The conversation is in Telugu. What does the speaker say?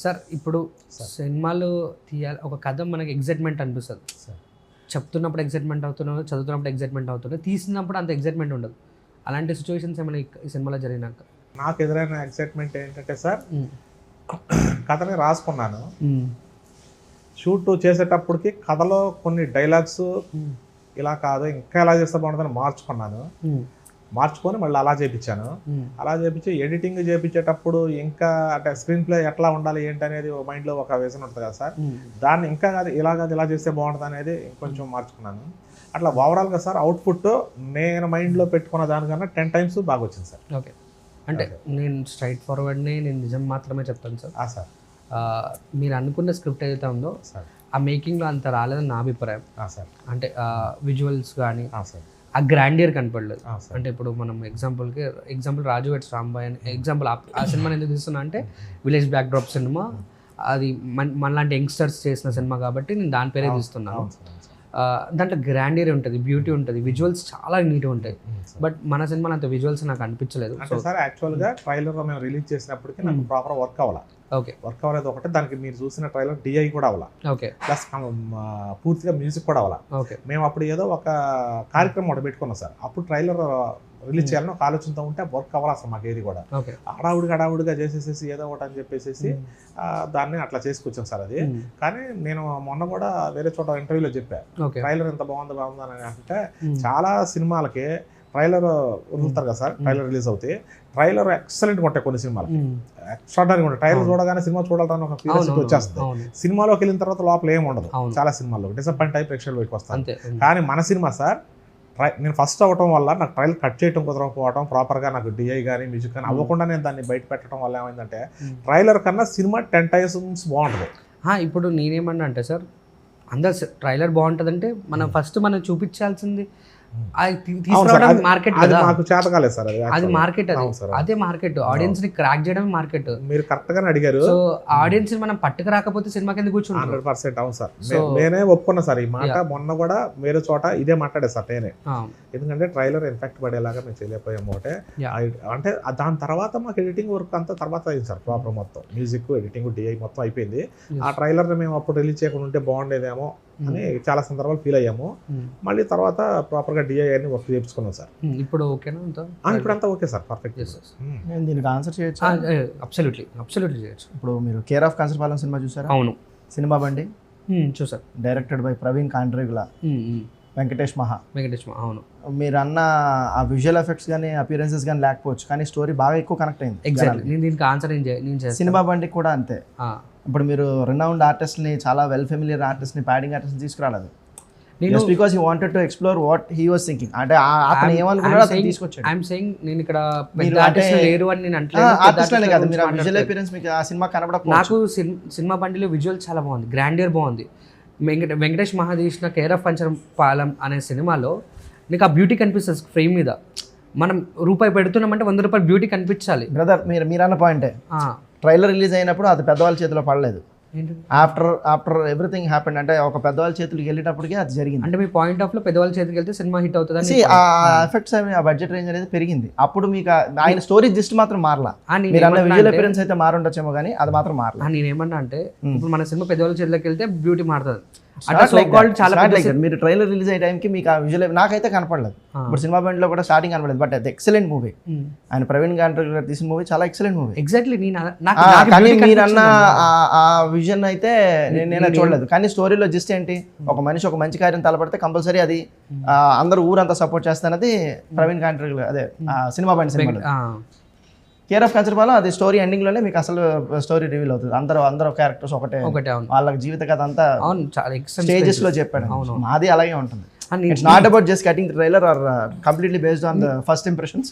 సార్ ఇప్పుడు సినిమాలు తీయాలి, ఒక కథ మనకి ఎగ్జైట్మెంట్ అనిపిస్తుంది. చెప్తున్నప్పుడు ఎగ్జైట్మెంట్ అవుతున్నాడు, చదువుతున్నప్పుడు ఎగ్జైట్మెంట్ అవుతుంది, తీసినప్పుడు అంత ఎగ్జైట్మెంట్ ఉండదు. అలాంటి సిచ్యువేషన్స్ ఏమైనా ఈ సినిమాలో జరిగినాక? నాకు ఎదురైన ఎగ్జైట్మెంట్ ఏంటంటే సార్, కథని రాసుకున్నాను. షూట్ చేసేటప్పటికి కథలో కొన్ని డైలాగ్స్ ఇలా కాదు, ఇంకా ఎలా చేస్తే బాగుంటుందని మార్చుకొని మళ్ళీ అలా చేయించాను. అలా చేయించి ఎడిటింగ్ చేయించేటప్పుడు ఇంకా అంటే స్క్రీన్ ప్లే ఎట్లా ఉండాలి ఏంటి అనేది మైండ్లో ఒక విజన్ ఉంటుంది కదా సార్, దాన్ని ఇంకా కాదు ఇలా చేస్తే బాగుంటుంది అనేది ఇంకొంచెం మార్చుకున్నాను. అట్లా ఓవరాల్గా సార్ అవుట్పుట్ నేను మైండ్లో పెట్టుకున్న దానికన్నా 10 times బాగా వచ్చింది సార్. ఓకే, అంటే నేను స్ట్రైట్ ఫార్వర్డ్ని నేను నిజం మాత్రమే చెప్తాను సార్. సార్ మీరు అనుకున్న స్క్రిప్ట్ ఏదైతే ఉందో సార్ ఆ మేకింగ్లో అంత రాలేదని నా అభిప్రాయం. సార్ అంటే విజువల్స్ కానీ సార్ ఆ గ్రాండియర్ కనపడలేదు. సార్ అంటే ఇప్పుడు మనం ఎగ్జాంపుల్ రాజు వెడ్స్ రాంబాయ్ అని ఎగ్జాంపుల్ ఆ సినిమాని ఎందుకు తీస్తున్నా అంటే విలేజ్ బ్యాక్ డ్రాప్ సినిమా, అది మనలాంటి యంగ్స్టర్స్ చేసిన సినిమా కాబట్టి నేను దాని పేరే తీస్తున్నాను. దాంట్లో గ్రాండియర్ ఉంటుంది, బ్యూటీ ఉంటుంది, విజువల్స్ చాలా నీట్గా ఉంటాయి. బట్ మన సినిమాలో అంత విజువల్స్ నాకు అనిపించలేదు. అంటే సార్ యాక్చువల్గా ట్రైలర్ మేము రిలీజ్ చేసినప్పటికీ నాకు ప్రాపర్ వర్క్ అవ్వాలి. ఓకే, వర్క్ అవ్వలేదు ఒకటి, దానికి మీరు చూసిన ట్రైలర్ డిఐ కూడా అవ్వాలి. ఓకే, ప్లస్ పూర్తిగా మ్యూజిక్ కూడా అవ్వాలి. ఓకే, మేము అప్పుడు ఏదో ఒక కార్యక్రమం ఒకటి పెట్టుకున్నాం సార్. అప్పుడు ట్రైలర్ రిలీజ్ చేయాలని ఒక ఆలోచనతో ఉంటే వర్క్ అవ్వాలి అసలు మాకు ఏది కూడా. హడావుడిగా చేసేసేసి ఏదో ఒకటి అని చెప్పేసి దాన్ని అట్లా చేసుకొచ్చాం సార్. అది కానీ నేను మొన్న కూడా వేరే చోట ఇంటర్వ్యూలో చెప్పాను, ట్రైలర్ ఎంత బాగుంది అని. అంటే చాలా సినిమాలకి ట్రైలర్ వదులుతారు కదా సార్, ట్రైలర్ రిలీజ్ అవుతాయి, ట్రైలర్ ఎక్సలెంట్గా ఉంటాయి కొన్ని సినిమాలు, ఎక్స్ట్రాడనరీగా ఉంటాయి. ట్రైలర్ చూడగానే సినిమా చూడాలని ఒక క్యూరియాసిటీ వచ్చేస్తుంది. సినిమాలోకి వెళ్ళిన తర్వాత లోపల ఏమి ఉండదు. చాలా సినిమాల్లో డిసప్పాయింట్ అయి ప్రేక్షకులు బయటకు వస్తాను. కానీ మన సినిమా సార్, నేను ఫస్ట్ అవ్వటం వల్ల నాకు ట్రైలర్ కట్ చేయడం కుదరకపోవడం, ప్రాపర్గా నాకు డిఐ కానీ మ్యూజిక్ కానీ అవ్వకుండా నేను దాన్ని బయట పెట్టడం వల్ల ఏమైందంటే ట్రైలర్ కన్నా సినిమా 10 times బాగుంటుంది. ఇప్పుడు నేనేమన్నా అంటే సార్, అందరు ట్రైలర్ బాగుంటుందంటే మనం ఫస్ట్ మనం చూపించాల్సింది మార్కెట్ కదా. నాకు చేత కాలేదు సార్, అది మార్కెట్, అదే మార్కెట్, ఆడియన్స్ ని క్రాక్ చేయడం మార్కెట్. మీరు కరెక్ట్ గానే అడిగారు. సో ఆడియన్స్ ని మనం పట్టుకు రాకపోతే సినిమా కింద కూర్చుంటాం. 100% అవును సార్, నేనే ఒప్పుకున్నా సార్ ఈ మాట. మొన్న కూడా వేరే చోట ఇదే మాట్లాడే సార్ నేనే. ఎందుకంటే ట్రైలర్ ఇన్ఫెక్ట్ పడేలాగా మేము చేయలేకపోయాము ఒకటే. అంటే దాని తర్వాత మాకు ఎడిటింగ్ వర్క్ అంతా తర్వాత అయింది సార్. ప్రాపర్ మొత్తం మ్యూజిక్, ఎడిటింగ్, డిఐ మొత్తం అయిపోయింది. ఆ ట్రైలర్ మేము అప్పుడు రిలీజ్ చేయకుండా ఉంటే బాగుండేదేమో అని చాలా సందర్భాలు ఫీల్ అయ్యాము. మళ్ళీ తర్వాత ప్రాపర్గా డిఐ అని వర్క్ చేయించుకున్నాం సార్. ఇప్పుడు ఓకేనా? ఇప్పుడు అంతా ఓకే సార్, పర్ఫెక్ట్. నేను దీనికి ఆన్సర్ చేయొచ్చు? అబ్సల్యూట్లీ చేయొచ్చు. ఇప్పుడు మీరు కేర్ ఆఫ్ కంచరపాలెం సినిమా చూసారా? అవును. సినిమా బండి చూసారు, డైరెక్టెడ్ బై ప్రవీణ్ కాండ్రేగుల, వెంకటేష్ మహా. అవును. మీరు అన్న ఆ విజువల్ ఎఫెక్ట్స్ కానీ అపియరెన్సెస్ కానీ లేకపోవచ్చు, కానీ స్టోరీ బాగా ఎక్కువ కనెక్ట్ అయింది. ఎగ్జాక్ట్లీ, నేను దీనికి ఆన్సర్ నేను సినిమా బండి కూడా అంతే. ఇప్పుడు మీరు రినౌండ్ ఆర్టిస్ట్ని, చాలా వెల్ ఫెమిలియర్ ఆర్టిస్ట్ని, ప్యాడింగ్ ఆర్టిస్ట్ని తీసుకురాలేదు. Just because he wanted to explore what he was thinking. అంటే అతను ఏమనుకున్నాడో అతను తీసుకొచ్చాడు. ఐఎమ్ సేయింగ్ నేను ఇక్కడ పెద్ద ఆర్టిస్ట్ లేరు అని నేను అంటలేదు. ఆర్టిస్ట్ అనే కాదు, మీరు విజువల్ అపియరెన్స్ మీకు ఆ సినిమా కనబడకపోవచ్చు. నాకు సినిమా బండిలో విజువల్ చాలా బాగుంది, గ్రాండియర్ బాగుంది. వెంకటేష్ మహా తీసిన కేర్ ఆఫ్ కంచరపాలెం అనే సినిమాలో నీకు ఆ బ్యూటీ కనిపిస్తుంది ఫ్రేమ్ మీద. మనం రూపాయి పెడుతున్నామంటే 100 రూపాయలు బ్యూటీ కనిపించాలి. బ్రదర్, మీరు అన్న పాయింటే. ట్రైలర్ రిలీజ్ అయినప్పుడు అది పెద్దవాళ్ళ చేతిలో పడలేదు. ఆఫ్టర్ ఎవ్రీథింగ్ హ్యాపెండ్, అంటే ఒక పెద్దవాళ్ళ చేతులకి వెళ్ళేటప్పటికే అది జరిగింది. అంటే మీ పాయింట్ ఆఫ్ లో పెద్దవాళ్ళ చేతికి వెళ్తే సినిమా హిట్ అవుతుంది. ఆ ఎఫెక్ట్స్ ఆ బడ్జెట్ రేంజ్ అనేది పెరిగింది. అప్పుడు మీకు ఆయన స్టోరీ జస్ట్ మాత్రం మారలా. మీరు అన్న విజువల్ అపియరెన్స్ అయితే మారుండొచ్చేమో కానీ అది మాత్రం మారలా. నేనేమన్నా అంటే ఇప్పుడు మన సినిమా పెద్దవాళ్ళ చేతిలోకి వెళ్తే బ్యూటీ మారుతుంది. మీరు ట్రైలర్ రిలీజ్ అయ్యే టైంకి మీకు ఆ విజువల్ నాకైతే కనపడలేదు. ఇప్పుడు సినిమా బండిలో కూడా స్టార్టింగ్ కనపడలేదు, బట్ అది ఎక్సలెంట్ మూవీ. ఆయన ప్రవీణ్ కాండ్రేగుల తీసిన మూవీ చాలా ఎక్సలెంట్ మూవీ. ఎగ్జాక్ట్లీ. కానీ మీరు అన్న ఆ విజన్ అయితే నేనే చూడలేదు. కానీ స్టోరీలో జస్ట్ ఏంటి, ఒక మనిషి ఒక మంచి కార్యం తలపడితే కంపల్సరీ అది అందరూ ఊరంతా సపోర్ట్ చేస్తానది ప్రవీణ్ కాండ్రేగుల అదే సినిమా బండి సినిమా. కేర్ ఆఫ్ కంచరపాలెం అది స్టోరీ ఎండింగ్ లోనే మీకు అసలు స్టోరీ రివీల్ అవుతుంది. అందరూ క్యారెక్టర్స్ ఒకటే, వాళ్ళ జీవిత కథ అంతా స్టేజెస్ లో చెప్పాడు. మాది అలాగే ఉంటుంది. It's not about just cutting the trailer or completely based on the first impressions.